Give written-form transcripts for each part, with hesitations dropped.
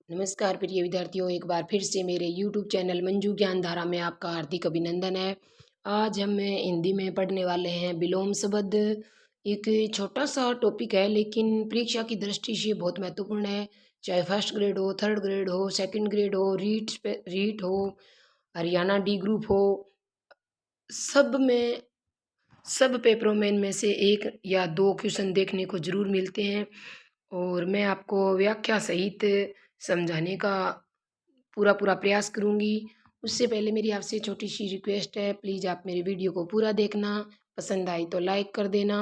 नमस्कार प्रिय विद्यार्थियों, एक बार फिर से मेरे YouTube चैनल मंजू ज्ञान धारा में आपका हार्दिक अभिनंदन है। आज हम हिंदी में पढ़ने वाले हैं विलोम शब्द। एक छोटा-सा टॉपिक है लेकिन परीक्षा की दृष्टि से बहुत महत्वपूर्ण है। चाहे फर्स्ट ग्रेड हो, थर्ड ग्रेड हो, सेकंड ग्रेड हो, रीट हो, हरियाणा डी ग्रुप हो, सब में सब पेपरों में इनमें से 1 या 2 क्वेश्चन देखने को ज़रूर मिलते हैं और मैं आपको व्याख्या सहित समझाने का पूरा प्रयास करूँगी। उससे पहले मेरी आपसे छोटी-सी रिक्वेस्ट है, प्लीज़ आप मेरी वीडियो को पूरा देखना, पसंद आई तो लाइक कर देना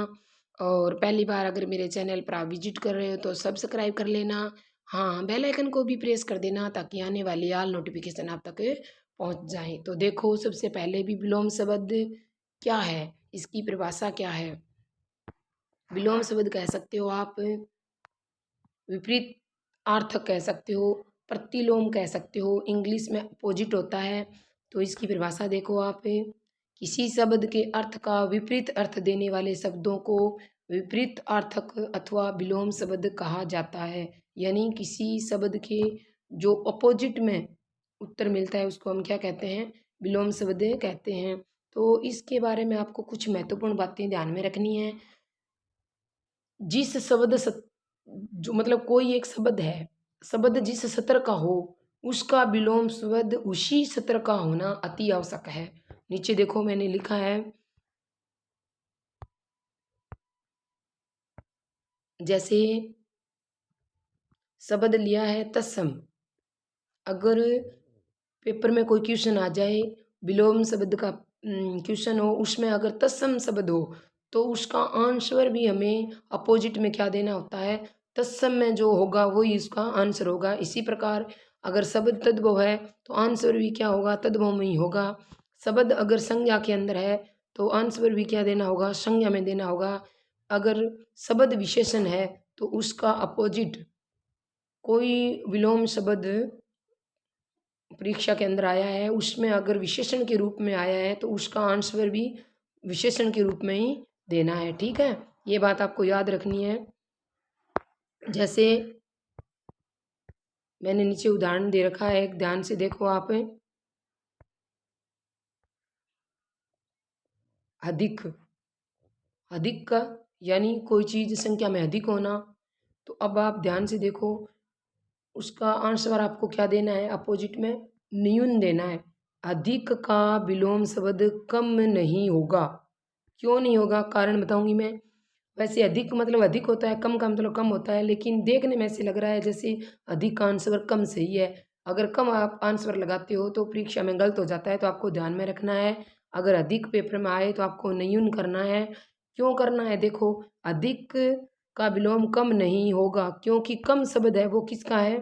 और पहली बार अगर मेरे चैनल पर आप विज़िट कर रहे हो तो सब्सक्राइब कर लेना। हाँ, बेल आइकन को भी प्रेस कर देना ताकि आने वाली ऑल नोटिफ़िकेशन आप तक पहुँच जाएँ। तो देखो, सबसे पहले भी विलोम शब्द क्या है? इसकी परिभाषा क्या है? विलोम शब्द कह सकते हो आप, विपरीत आर्थक कह सकते हो, प्रतिलोम कह सकते हो, इंग्लिश में अपोजिट होता है। तो इसकी परिभाषा देखो आप, किसी शब्द के अर्थ का विपरीत अर्थ देने वाले शब्दों को विपरीत आर्थक अथवा विलोम शब्द कहा जाता है। यानी किसी शब्द के जो अपोजिट में उत्तर मिलता है उसको हम क्या कहते हैं? विलोम शब्द कहते हैं। तो इसके बारे में आपको कुछ महत्वपूर्ण बातें ध्यान में रखनी है। जिस शब्द सत जो मतलब कोई एक शब्द है, शब्द जिस सत्र का हो, उसका विलोम शब्द उसी सत्र का होना अति आवश्यक है। नीचे देखो मैंने लिखा है, जैसे शब्द लिया है तत्सम। अगर पेपर में कोई क्वेश्चन आ जाए, विलोम शब्द का क्वेश्चन हो, उसमें अगर तत्सम शब्द हो, तो उसका आंसर भी हमें अपोजिट में क्या देना होता है? तत्सम में जो होगा वही इसका आंसर होगा। इसी प्रकार अगर शब्द तद्भव है, तो आंसर भी क्या होगा? तद्भव में ही होगा। शब्द अगर संज्ञा के अंदर है, तो आंसर भी क्या देना होगा? संज्ञा में देना होगा। अगर शब्द विशेषण है, तो उसका अपोजिट कोई विलोम शब्द परीक्षा के अंदर आया है, उसमें अगर विशेषण के रूप में आया है तो उसका आंसर भी विशेषण के रूप में ही देना है। ठीक है, ये बात आपको याद रखनी है। जैसे मैंने नीचे उदाहरण दे रखा है, एक ध्यान से देखो आप। अधिक, अधिक का यानी कोई चीज़ संख्या में अधिक होना। तो अब आप ध्यान से देखो, उसका आंसर आपको क्या देना है? अपोजिट में न्यून देना है। अधिक का विलोम शब्द कम नहीं होगा। क्यों नहीं होगा? कारण बताऊंगी मैं। वैसे अधिक मतलब अधिक होता है, कम का मतलब कम होता है, लेकिन देखने में ऐसे लग रहा है जैसे अधिक का आंसर कम सही है। अगर कम आप आंसर लगाते हो तो परीक्षा में गलत हो जाता है, तो आपको ध्यान में रखना है। अगर अधिक पेपर में आए तो आपको न्यून करना है। क्यों करना है? देखो, अधिक का विलोम कम नहीं होगा क्योंकि कम शब्द है वो किसका है?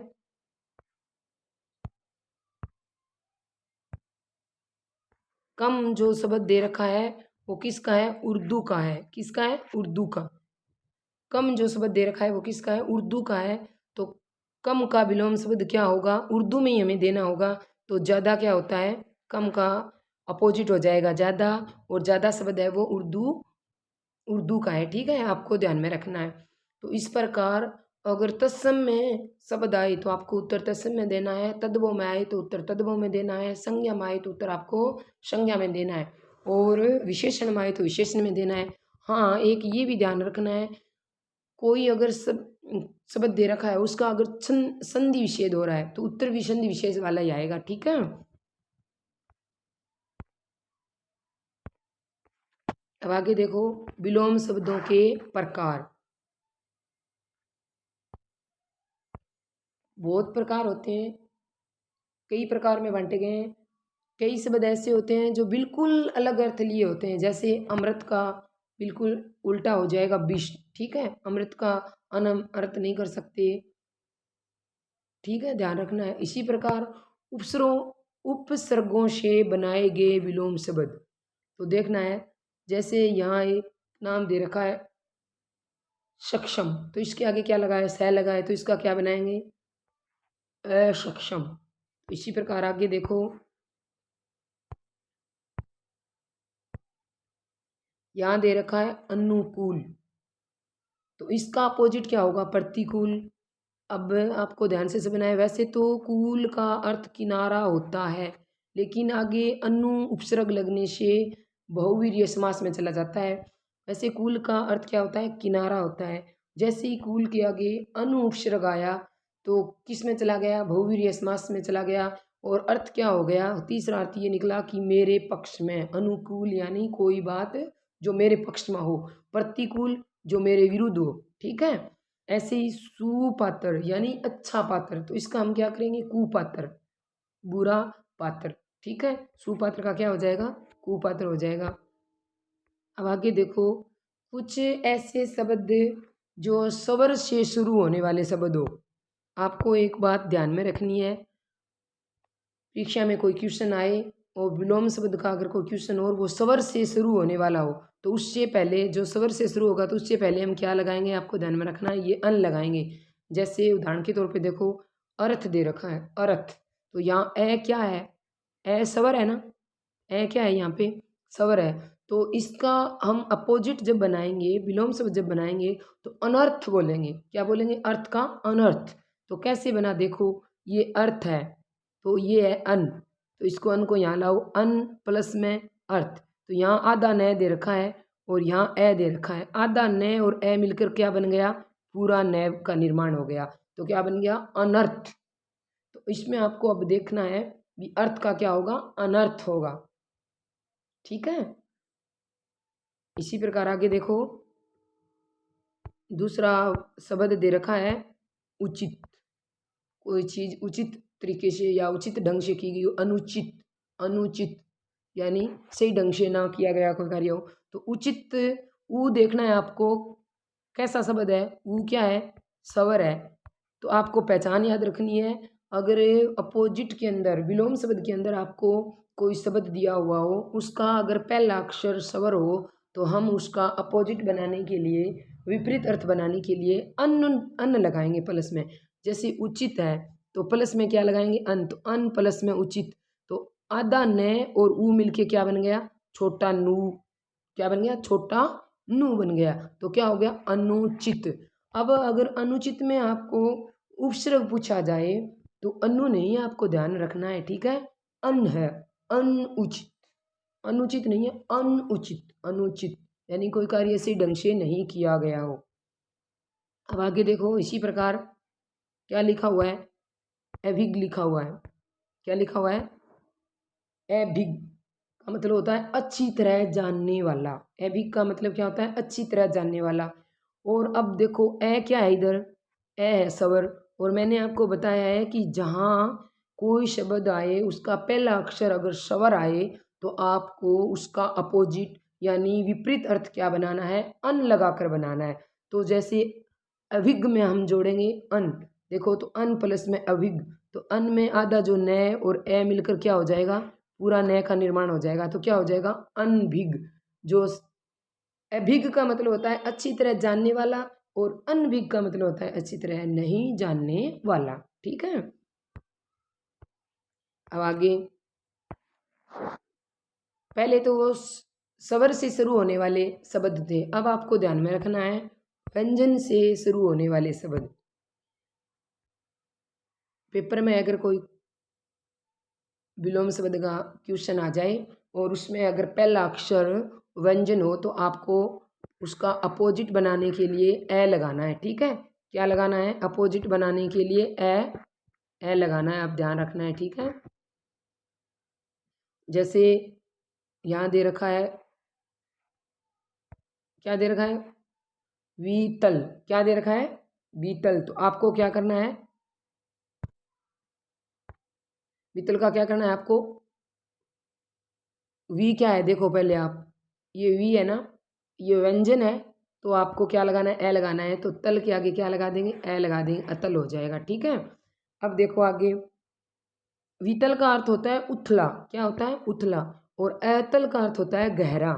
कम जो शब्द दे रखा है वो किसका है? उर्दू का है। किसका है? उर्दू का। कम जो शब्द दे रखा है वो किसका है? उर्दू का है। तो कम का विलोम शब्द क्या होगा? उर्दू में ही हमें देना होगा। तो ज़्यादा क्या होता है? कम का अपोजिट हो जाएगा ज़्यादा, और ज़्यादा शब्द है वो उर्दू उर्दू का है। ठीक है, आपको ध्यान में रखना है। तो इस प्रकार अगर तत्सम में शब्द आए तो आपको उत्तर तत्सम में देना है, तद्भव में आए तो उत्तर तद्भव में देना है, संज्ञा में आए तो उत्तर आपको संज्ञा में देना है, और विशेषण में आए तो विशेषण में देना है। हाँ, एक ये भी ध्यान रखना है, कोई अगर शब्द दे रखा है उसका अगर संधि विच्छेद हो रहा है तो उत्तर भी संधि विशेष वाला ही आएगा। ठीक है, अब आगे देखो, विलोम शब्दों के प्रकार। बहुत प्रकार होते हैं, कई प्रकार में बांटे गए हैं। कई शब्द ऐसे होते हैं जो बिल्कुल अलग अर्थ लिए होते हैं, जैसे अमृत का बिल्कुल उल्टा हो जाएगा विष। ठीक है, अमृत का अनम अर्थ नहीं कर सकते। ठीक है, ध्यान रखना है। इसी प्रकार उपसर्गों उपसर्गों से बनाए गए विलोम शब्द, तो देखना है। जैसे यहाँ एक नाम दे रखा है सक्षम, तो इसके आगे क्या लगा है? सह लगा है, तो इसका क्या बनाएंगे? अक्षम। इसी प्रकार आगे देखो, यहाँ दे रखा है अनुकूल, तो इसका अपोजिट क्या होगा? प्रतिकूल। अब आपको ध्यान से समझना है। वैसे तो कूल का अर्थ किनारा होता है, लेकिन आगे अनु उपसर्ग लगने से बहुवीर्य समास में चला जाता है। वैसे कूल का अर्थ क्या होता है? किनारा होता है। जैसे ही कूल के आगे अनु उपसर्ग आया तो किस में चला गया? बहुवीर्य समास में चला गया। और अर्थ क्या हो गया? तीसरा अर्थ ये निकला कि मेरे पक्ष में। अनुकूल यानी कोई बात जो मेरे पक्ष में हो, प्रतिकूल जो मेरे विरुद्ध हो। ठीक है। ऐसे ही सुपात्र यानी अच्छा पात्र, तो इसका हम क्या करेंगे? कुपात्र, बुरा पात्र। ठीक है। सुपात्र का क्या हो जाएगा? कुपात्र हो जाएगा। अब आगे देखो, कुछ ऐसे शब्द जो स्वर से शुरू होने वाले शब्द हो। आपको एक बात ध्यान में रखनी है, परीक्षा में कोई क्वेश्चन आए और विलोम शब्द का अगर कोई क्वेश्चन हो और वो स्वर से शुरू होने वाला हो, तो उससे पहले जो स्वर से शुरू होगा तो उससे पहले हम क्या लगाएंगे? आपको ध्यान में रखना है, ये अन लगाएंगे। जैसे उदाहरण के तौर पे देखो, अर्थ दे रखा है, अर्थ, तो यहाँ ए क्या है? ए स्वर है ना? ए क्या है यहाँ पे? स्वर है। तो इसका हम अपोजिट जब बनाएंगे, विलोम शब्द जब बनाएंगे तो अनर्थ बोलेंगे। क्या बोलेंगे? अर्थ का अनर्थ। तो कैसे बना? देखो, ये अर्थ है तो ये है अन, तो इसको अन को यहाँ लाओ, अन प्लस में अर्थ। तो यहाँ आधा न दे रखा है और यहाँ ए दे रखा है। आधा न और ए मिलकर क्या बन गया? पूरा न का निर्माण हो गया। तो क्या बन गया? अनर्थ। तो इसमें आपको अब देखना है भी अर्थ का क्या होगा? अनर्थ होगा। ठीक है। इसी प्रकार आगे देखो, दूसरा शब्द दे रखा है उचित। कोई चीज़ उचित तरीके से या उचित ढंग से की गई हो, अनुचित, अनुचित यानी सही ढंग से ना किया गया कोई कार्य हो। तो उचित, ऊ देखना है आपको, कैसा शब्द है? ऊ क्या है? स्वर है। तो आपको पहचान याद रखनी है। अगर अपोजिट के अंदर, विलोम शब्द के अंदर आपको कोई शब्द दिया हुआ हो, उसका अगर पहला अक्षर स्वर हो, तो हम उसका अपोजिट बनाने के लिए, विपरीत अर्थ बनाने के लिए अन लगाएंगे प्लस में। जैसे उचित है तो प्लस में क्या लगाएंगे? अन। तो अन प्लस में उचित, तो आधा न और ऊ मिलके क्या बन गया? छोटा नू। क्या बन गया? छोटा नू बन गया। तो क्या हो गया? अनुचित। अब अगर अनुचित में आपको उपसर्ग पूछा जाए तो अनु नहीं, आपको ध्यान रखना है। ठीक है। अन है, अनुचित, अनुचित नहीं है, अनुचित। अनुचित यानी कोई कार्य से ढंग से नहीं किया गया हो। अब आगे देखो, इसी प्रकार क्या लिखा हुआ है? अभिग लिखा हुआ है। क्या लिखा हुआ है? अभिग का मतलब होता है अच्छी तरह जानने वाला। अभिग का मतलब क्या होता है? अच्छी तरह जानने वाला। और अब देखो, ए क्या है इधर? ए है स्वर। और मैंने आपको बताया है कि जहाँ कोई शब्द आए उसका पहला अक्षर अगर स्वर आए तो आपको उसका अपोजिट यानी विपरीत अर्थ क्या बनाना है? अन लगाकर बनाना है। तो जैसे अभिग में हम जोड़ेंगे अन। देखो, तो अन प्लस में अभिग, तो अन में आधा जो न और ए मिलकर क्या हो जाएगा? पूरा न का निर्माण हो जाएगा। तो क्या हो जाएगा? अनभिग। जो अभिग का मतलब होता है अच्छी तरह जानने वाला और अनभिग का मतलब होता है अच्छी तरह नहीं जानने वाला। ठीक है। अब आगे, पहले तो वो स्वर से शुरू होने वाले शब्द थे। अब आपको ध्यान में रखना है व्यंजन से शुरू होने वाले शब्द। पेपर में अगर कोई विलोम शब्द का क्वेश्चन आ जाए और उसमें अगर पहला अक्षर व्यंजन हो तो आपको उसका अपोजिट बनाने के लिए ए लगाना है। ठीक है। क्या लगाना है? अपोजिट बनाने के लिए ए लगाना है। आप ध्यान रखना है। ठीक है। जैसे यहाँ दे रखा है, क्या दे रखा है? वीतल। क्या दे रखा है? वीतल। तो आपको क्या करना है? वीतल का क्या करना है आपको? वी क्या है? देखो पहले आप, ये वी है ना, ये व्यंजन है, तो आपको क्या लगाना है? ए लगाना है। तो तल के आगे क्या लगा देंगे? ए लगा देंगे, अतल हो जाएगा। ठीक है। अब देखो आगे, वितल का अर्थ होता है उथला। क्या होता है? उथला। और अतल का अर्थ होता है गहरा।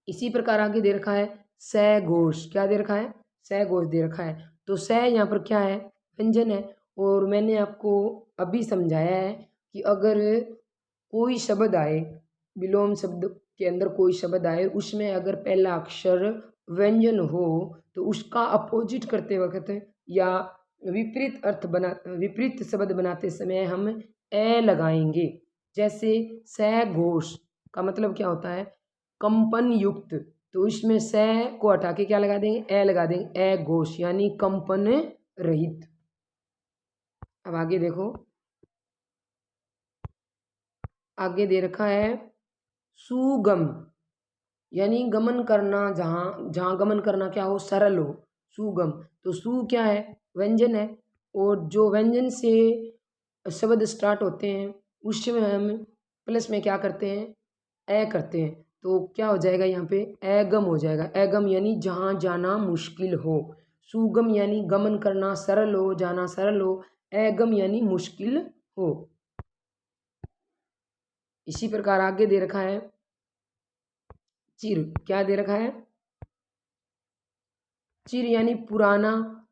इसी प्रकार आगे दे रखा है सघोष। क्या दे रखा है? सघोष दे रखा है। तो स यहाँ पर क्या है? व्यंजन है। और मैंने आपको अभी समझाया है कि अगर कोई शब्द आए, विलोम शब्द के अंदर कोई शब्द आए, उसमें अगर पहला अक्षर व्यंजन हो तो उसका अपोजिट करते वक्त या विपरीत शब्द बनाते समय हम ए लगाएंगे। जैसे स घोष का मतलब क्या होता है? कंपन युक्त। तो इसमें स को हटा के क्या लगा देंगे? ए लगा देंगे। ए घोष यानी कंपन रहित। अब आगे देखो, आगे दे रखा है सुगम, यानी गमन करना, जहाँ जहाँ गमन करना क्या हो? सरल हो, सुगम। तो सु क्या है? व्यंजन है, और जो व्यंजन से शब्द स्टार्ट होते हैं उसमें हम प्लस में क्या करते हैं? ए करते हैं। तो क्या हो जाएगा यहाँ पे? एगम हो जाएगा। एगम यानी जहाँ जाना मुश्किल हो। सुगम यानी गमन करना सरल हो, जाना सरल हो। एगम यानी मुश्किल हो। इसी प्रकार आगे दे रखा है चिर। क्या दे रखा है? चिर यानी पुराना,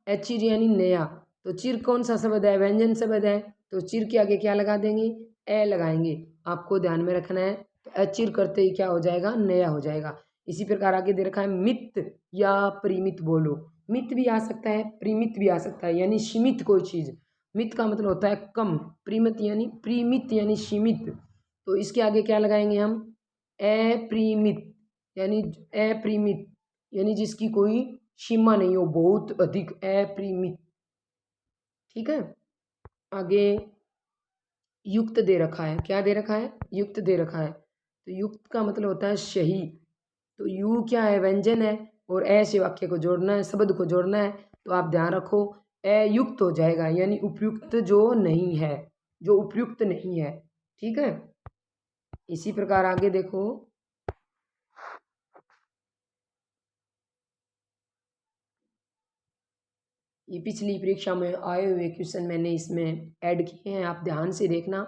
अचिर यानी नया। तो चिर कौन सा शब्द है? व्यंजन शब्द है। तो चिर के आगे क्या लगा देंगे? ए लगाएंगे। आपको ध्यान में रखना है। तो अचिर करते ही क्या हो जाएगा? नया हो जाएगा। इसी प्रकार आगे दे रखा है मित या परिमित बोलो। मित भी आ सकता है, परिमित भी आ सकता है, यानी सीमित कोई चीज़। मित का मतलब होता है कम, परिमित यानी सीमित। तो इसके आगे क्या लगाएंगे हम? अपरिमित, यानी अपरिमित यानी जिसकी कोई सीमा नहीं हो, बहुत अधिक, अपरिमित। ठीक है। आगे युक्त दे रखा है। क्या दे रखा है? युक्त दे रखा है। तो युक्त का मतलब होता है सही। तो यू क्या है? व्यंजन है, और ए से वाक्य को जोड़ना है, शब्द को जोड़ना है। तो आप ध्यान रखो, अयुक्त हो जाएगा, यानी उपयुक्त जो नहीं है, जो उपयुक्त नहीं है। ठीक है। इसी प्रकार आगे देखो, ये पिछली परीक्षा में आए हुए क्वेश्चन मैंने इसमें ऐड किए हैं, आप ध्यान से देखना।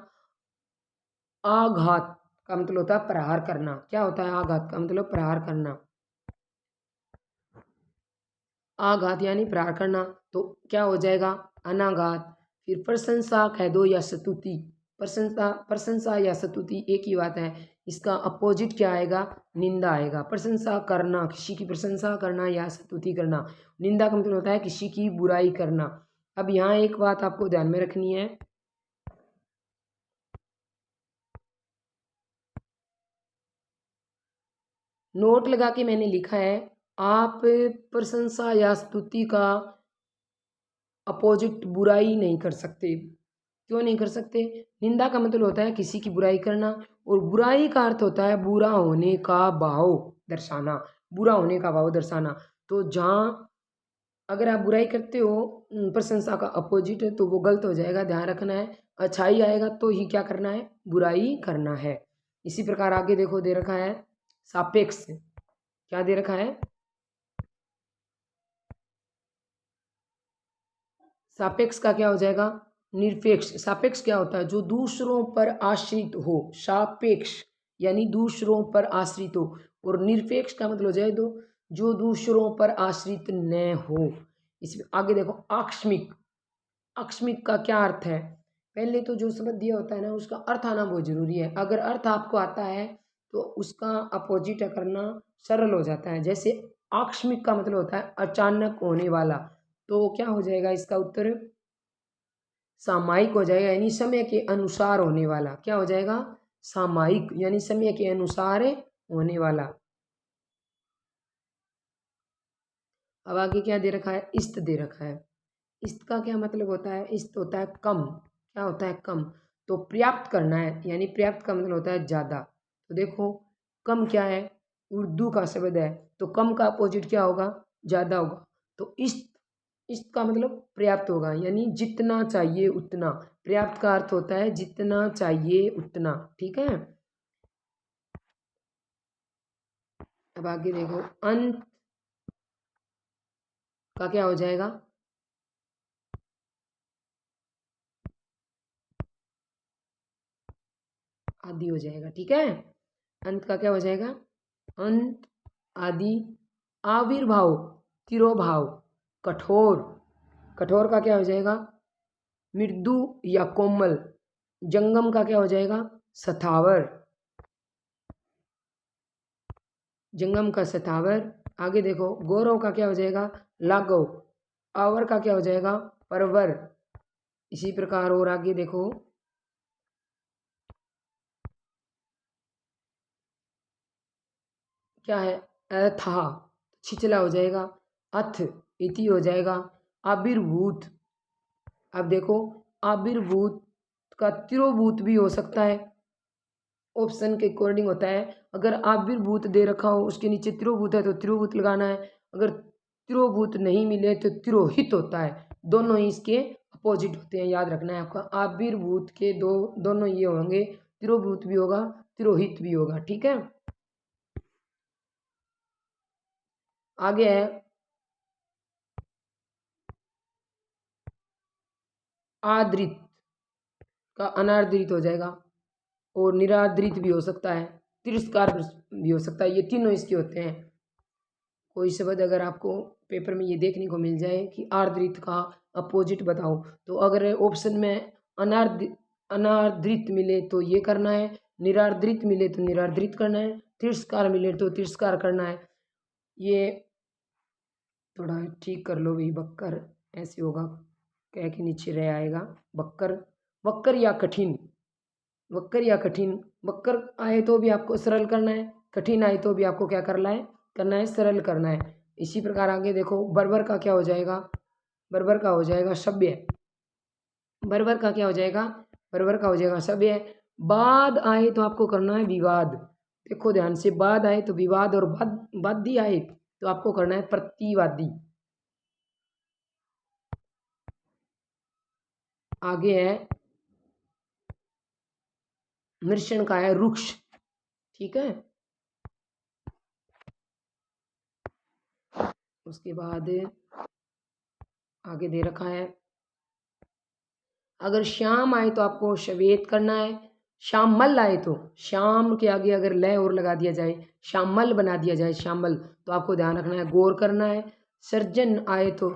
आघात का मतलब होता है प्रहार करना। क्या होता है आघात का मतलब? प्रहार करना। आघात यानी प्रहार करना। तो क्या हो जाएगा? अनाघात। फिर प्रशंसा कह दो या स्तुति। प्रशंसा, प्रशंसा या स्तुति एक ही बात है। इसका अपोजिट क्या आएगा? निंदा आएगा। प्रशंसा करना, किसी की प्रशंसा करना या स्तुति करना। निंदा का मतलब होता है किसी की बुराई करना। अब यहाँ एक बात आपको ध्यान में रखनी है। नोट लगा के मैंने लिखा है, आप प्रशंसा या स्तुति का अपोजिट बुराई नहीं कर सकते। क्यों नहीं कर सकते? निंदा का मतलब होता है किसी की बुराई करना, और बुराई का अर्थ होता है बुरा होने का भाव दर्शाना, बुरा होने का भाव दर्शाना। तो जहाँ अगर आप बुराई करते हो, प्रशंसा का अपोजिट है, तो वो गलत हो जाएगा, ध्यान रखना है। अच्छाई आएगा तो ही क्या करना है? बुराई करना है। इसी प्रकार आगे देखो, दे रखा है सापेक्ष। क्या दे रखा है? सापेक्ष का क्या हो जाएगा? निरपेक्ष। सापेक्ष क्या होता है? जो दूसरों पर आश्रित हो। सापेक्ष यानी दूसरों पर आश्रित हो, और निरपेक्ष का मतलब हो जाए दो जो दूसरों पर आश्रित न हो। इसमें आगे देखो आकस्मिक। आकस्मिक का क्या अर्थ है? पहले तो जो शब्द दिया होता है ना, उसका अर्थ आना बहुत जरूरी है। अगर अर्थ आपको आता है तो उसका अपोजिट करना सरल हो जाता है। जैसे आकस्मिक का मतलब होता है अचानक होने वाला। तो क्या हो जाएगा इसका उत्तर? सामयिक हो जाएगा, यानी समय के अनुसार होने वाला। क्या हो जाएगा? सामयिक यानी समय के अनुसार होने वाला। अब आगे क्या दे रखा है? इस्त दे रखा है। इस्त का क्या मतलब होता है? इस्त होता है कम। क्या होता है? कम। तो पर्याप्त करना है, यानी पर्याप्त का मतलब होता है ज़्यादा। तो देखो, कम क्या है? उर्दू का शब्द है। तो कम का अपोजिट क्या होगा? ज़्यादा होगा। तो इस्त का मतलब पर्याप्त होगा, यानी जितना चाहिए उतना। पर्याप्त का अर्थ होता है जितना चाहिए उतना। ठीक है। अब आगे देखो, अंत का क्या हो जाएगा? आदि हो जाएगा। ठीक है। अंत का क्या हो जाएगा? अंत, आदि। आविर्भाव, तिरोभाव। कठोर, कठोर का क्या हो जाएगा? मृदु या कोमल। जंगम का क्या हो जाएगा? सथावर, जंगम का सथावर। आगे देखो, गौरव का क्या हो जाएगा? लाघव। आवर का क्या हो जाएगा? परवर। इसी प्रकार और आगे देखो, क्या है, अथा छिचला हो जाएगा, अथ इति हो जाएगा, आविर्भूत। अब देखो, आविर्भूत का तिरोभूत भी हो सकता है, ऑप्शन के अकॉर्डिंग होता है। अगर आविर्भूत दे रखा हो उसके नीचे तिरोभूत है तो तिरोभूत लगाना है, अगर तिरोभूत नहीं मिले तो तिरोहित होता है। दोनों ही इसके अपोजिट होते हैं, याद रखना है आपका। आविर्भूत के दोनों ये होंगे, तिरोभूत भी होगा, तिरोहित भी होगा, ठीक है। आगे है आदृत का अनादृत हो जाएगा, और निरादृत भी हो सकता है, तिरस्कार भी हो सकता है, ये तीनों इसके होते हैं। कोई शब्द अगर आपको पेपर में ये देखने को मिल जाए कि आर्द्रित का अपोजिट बताओ, तो अगर ऑप्शन में अनार्द्रित मिले तो ये करना है, निरार्द्रित मिले तो निरार्द्रित करना है, तिरस्कार मिले तो तिरस्कार करना है। ये थोड़ा ठीक कर लो भाई, बक्कर ऐसे होगा, कह के नीचे रह आएगा, बक्कर। वक्कर या कठिन, वक्कर या कठिन, वक्कर आए तो भी आपको सरल करना है, कठिन आए तो भी आपको क्या करना है, सरल करना है। इसी प्रकार आगे देखो, बर्बर का क्या हो जाएगा, बर्बर का हो जाएगा सभ्य, बर्बर का क्या हो जाएगा, बर्बर का हो जाएगा सभ्य। बाद आए तो आपको करना है विवाद, देखो ध्यान से, बाद आए तो विवाद, और वादी आए तो आपको करना है प्रतिवादी। आगे है मृषण का है रुक्ष, ठीक है। उसके बाद आगे दे रखा है, अगर श्याम आए तो आपको श्वेत करना है, श्यामल आए तो, श्याम के आगे अगर लय और लगा दिया जाए, श्यामल बना दिया जाए, श्यामल, तो आपको ध्यान रखना है, गौर करना है। सर्जन आए तो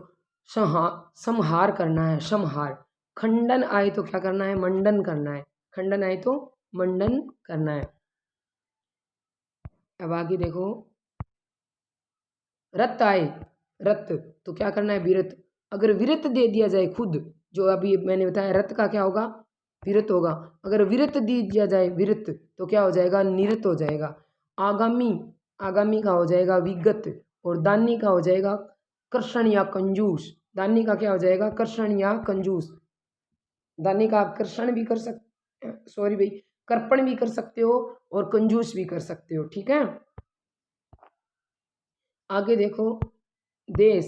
संहार करना है, संहार। खंडन आए तो क्या करना है, मंडन करना है, खंडन आए तो मंडन करना है। अब आगे देखो, रत आए, रत तो क्या करना है, विरत। अगर विरत दे दिया जाए खुद, जो अभी मैंने बताया, रत का क्या होगा, विरत होगा। अगर विरत दे दिया जाए, विरत, तो क्या हो जाएगा, निरत हो जाएगा। आगामी, आगामी का हो जाएगा विगत, और दानी का हो जाएगा कर्षण या कंजूस। दानी का क्या हो जाएगा, कर्षण या कंजूस। दानी का आप कर्षण भी कर सकते, सॉरी भाई, कर्पण भी कर सकते हो और कंजूस भी कर सकते हो, ठीक है। आगे देखो, देश,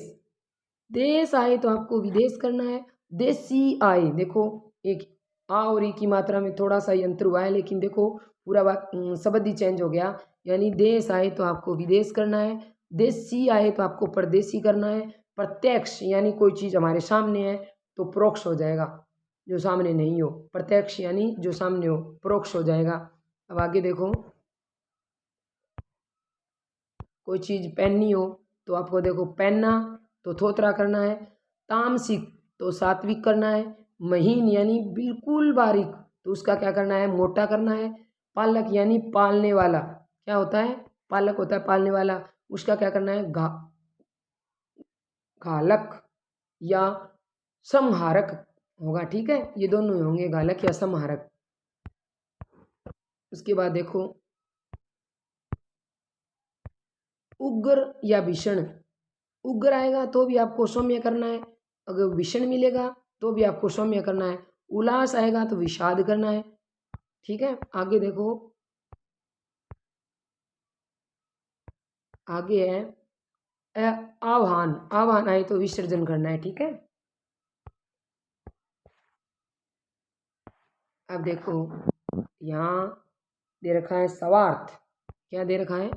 देश आए तो आपको विदेश करना है। देसी आए, देखो एक आ और ई की मात्रा में थोड़ा सा ही अंतर हुआ है, लेकिन देखो पूरा शब्द ही चेंज हो गया। यानी देश आए तो आपको विदेश करना है, देसी आए तो आपको परदेसी करना है। प्रत्यक्ष यानी कोई चीज़ हमारे सामने है तो प्रोक्ष हो जाएगा, जो सामने नहीं हो। प्रत्यक्ष यानी जो सामने हो, प्रोक्ष हो जाएगा। अब आगे देखो, कोई चीज़ पहननी हो तो आपको देखो, पहनना तो थोतरा करना है, तामसिक तो सात्विक करना है, महीन यानी बिल्कुल बारीक तो उसका क्या करना है, मोटा करना है। पालक यानी पालने वाला, क्या होता है, पालक होता है पालने वाला, उसका क्या करना है, घालक या संहारक होगा, ठीक है। ये दोनों ही होंगे, घालक या संहारक। उसके बाद देखो, उग्र या भीषण, उग्र आएगा तो भी आपको सौम्य करना है, अगर भीषण मिलेगा तो भी आपको सौम्य करना है। उल्लास आएगा तो विषाद करना है, ठीक है। आगे देखो, आगे है आह्वान, आह्वान आए तो विसर्जन करना है, ठीक है। अब देखो, यहाँ दे रखा है स्वार्थ, क्या दे रखा है,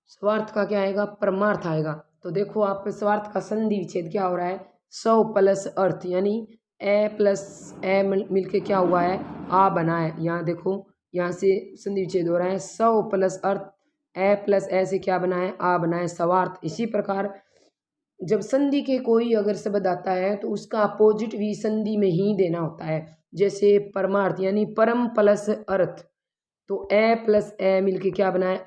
स्वार्थ का क्या आएगा, परमार्थ आएगा। तो देखो आप, स्वार्थ का संधि विच्छेद क्या हो रहा है, सौ प्लस अर्थ, यानी ए प्लस ए मिलके क्या हुआ है, आ बना है। यहाँ देखो, यहाँ से संधि विच्छेद हो रहा है, सौ प्लस अर्थ, ए प्लस ए से क्या बना है, आ बना है, स्वार्थ। इसी प्रकार जब संधि के कोई अगर शब्द आता है तो उसका अपोजिट भी संधि में ही देना होता है। जैसे परमार्थ यानी परम प्लस अर्थ, तो ए प्लस ए मिलके क्या बना है,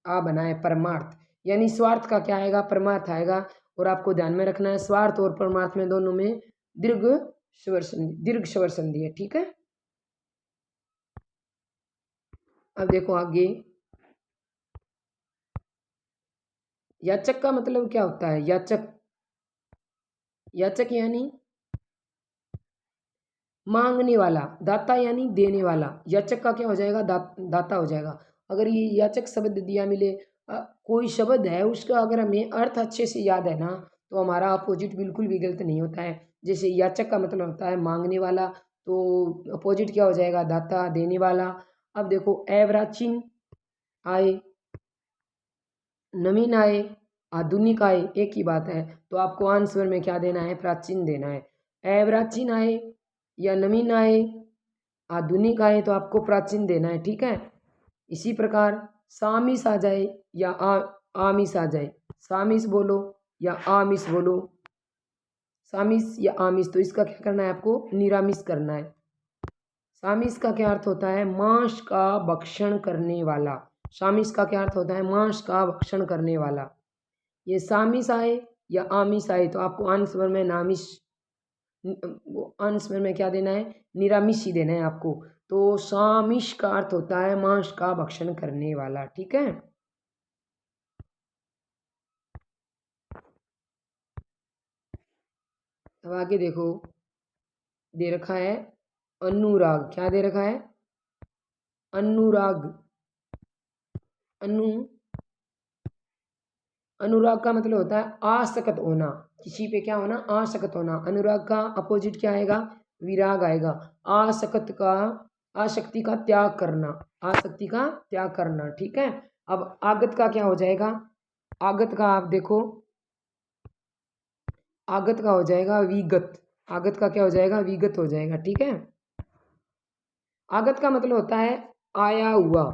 आ बना है परमार्थ। यानी स्वार्थ का क्या आएगा, परमार्थ आएगा। और आपको ध्यान में रखना है स्वार्थ और परमार्थ में दोनों में दीर्घ स्वर संधि है। ठीक है, अब देखो आगे, याचक का मतलब क्या होता है? याचक, याचक यानी मांगने वाला, दाता यानी देने वाला। याचक का क्या हो जाएगा? दाता हो जाएगा। अगर ये याचक शब्द दिया मिले, कोई शब्द है उसका अगर हमें अर्थ अच्छे से याद है ना, तो हमारा अपोजिट बिल्कुल भी गलत नहीं होता है। जैसे याचक का मतलब होता है मांगने वाला, तो अपोजिट क्या हो जाएगा? दाता, देने वाला। अब देखो, एवराचीन आए, नवीन आए, आधुनिक आए, एक ही बात है। तो आपको आंसर में क्या देना है? प्राचीन देना है। एवराचीन आए या नवीन आए, आधुनिक आए, तो आपको प्राचीन देना है। ठीक है, इसी प्रकार सामिस आ जाए या आमिस आ जाए, सामिस बोलो या आमिस बोलो, सामिस या आमिस, तो इसका क्या करना है? आपको निरामिस करना है। सामिस का क्या अर्थ होता है? मांस का भक्षण करने वाला। सामिस का क्या अर्थ होता है? मांस का भक्षण करने वाला। ये सामिस आए या आमिस आए, तो आपको आंसर में नामिस, आंसर में क्या देना है? निरामिष ही देना है आपको। तो सामिष का अर्थ होता है मांस का भक्षण करने वाला। ठीक है, अब आगे देखो, दे रखा है अनुराग। क्या दे रखा है? अनुराग। अनुराग का मतलब होता है आसक्त होना, किसी पे क्या होना? आसक्त होना। अनुराग का अपोजिट क्या आएगा? विराग आएगा। आसक्त का, आसक्ति का त्याग करना, आसक्ति का त्याग करना। ठीक है, अब आगत का क्या हो जाएगा? आगत का आप देखो, आगत का हो जाएगा विगत। आगत का क्या हो जाएगा? विगत हो जाएगा। ठीक है, आगत का मतलब होता है आया हुआ।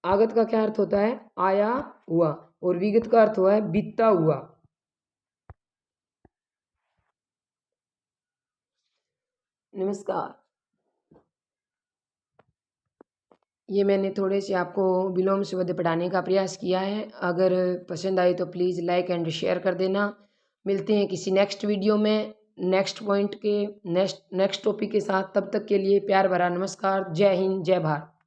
आगत का क्या अर्थ होता है? आया हुआ। और विगत का अर्थ हुआ है बीता हुआ। नमस्कार, ये मैंने थोड़े से आपको विलोम शब्द पढ़ाने का प्रयास किया है। अगर पसंद आए तो प्लीज़ लाइक एंड शेयर कर देना। मिलते हैं किसी नेक्स्ट वीडियो में, नेक्स्ट पॉइंट के, नेक्स्ट टॉपिक के साथ। तब तक के लिए प्यार भरा नमस्कार। जय हिंद, जय भारत।